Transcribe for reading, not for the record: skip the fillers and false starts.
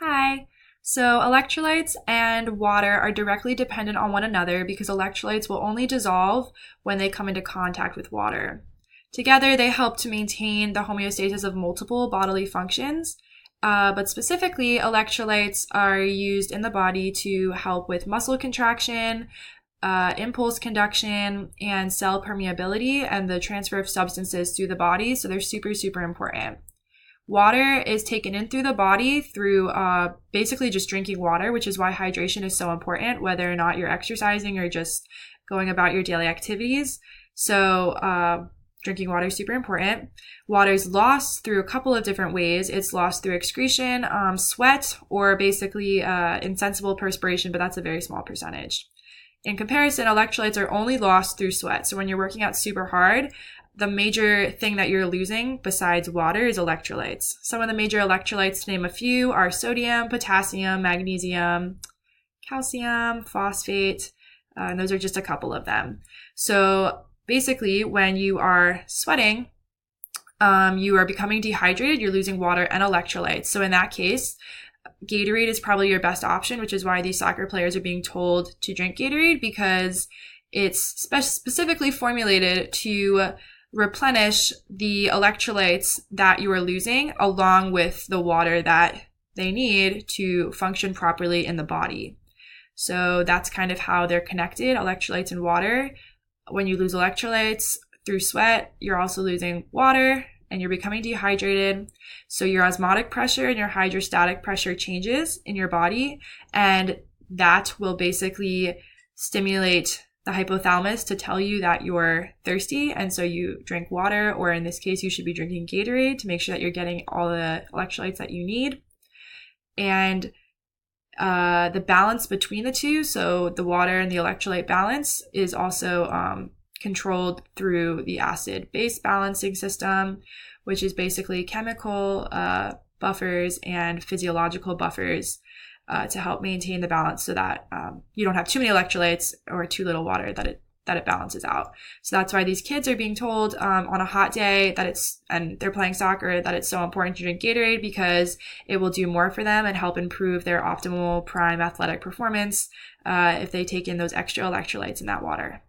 Hi. So, electrolytes and water are directly dependent on one another because electrolytes will only dissolve when they come into contact with water. Together, they help to maintain the homeostasis of multiple bodily functions, but specifically, electrolytes are used in the body to help with muscle contraction, impulse conduction, and cell permeability and the transfer of substances through the body. So, they're super, super important. Water is taken in through the body through basically just drinking water, which is why hydration is so important, whether or not you're exercising or just going about your daily activities. So, drinking water is super important. Water is lost through a couple of different ways. It's lost through excretion, sweat, or basically insensible perspiration, but that's a very small percentage. In comparison, electrolytes are only lost through sweat. So when you're working out super hard, the major thing that you're losing besides water is electrolytes. Some of the major electrolytes, to name a few, are sodium, potassium, magnesium, calcium, phosphate, and those are just a couple of them. So basically, when you are sweating, you are becoming dehydrated, you're losing water and electrolytes. So in that case, Gatorade is probably your best option, which is why these soccer players are being told to drink Gatorade, because it's specifically formulated to replenish the electrolytes that you are losing along with the water that they need to function properly in the body. So that's kind of how they're connected, electrolytes and water. When you lose electrolytes through sweat, you're also losing water and you're becoming dehydrated. So your osmotic pressure and your hydrostatic pressure changes in your body, and that will basically stimulate the hypothalamus to tell you that you're thirsty, and so you drink water, or in this case, you should be drinking Gatorade to make sure that you're getting all the electrolytes that you need. And the balance between the two, so the water and the electrolyte balance, is also controlled through the acid-base balancing system, which is basically chemical buffers and physiological buffers to help maintain the balance so that you don't have too many electrolytes or too little water, that it balances out. So that's why these kids are being told on a hot day and they're playing soccer, that it's so important to drink Gatorade, because it will do more for them and help improve their optimal prime athletic performance if they take in those extra electrolytes in that water.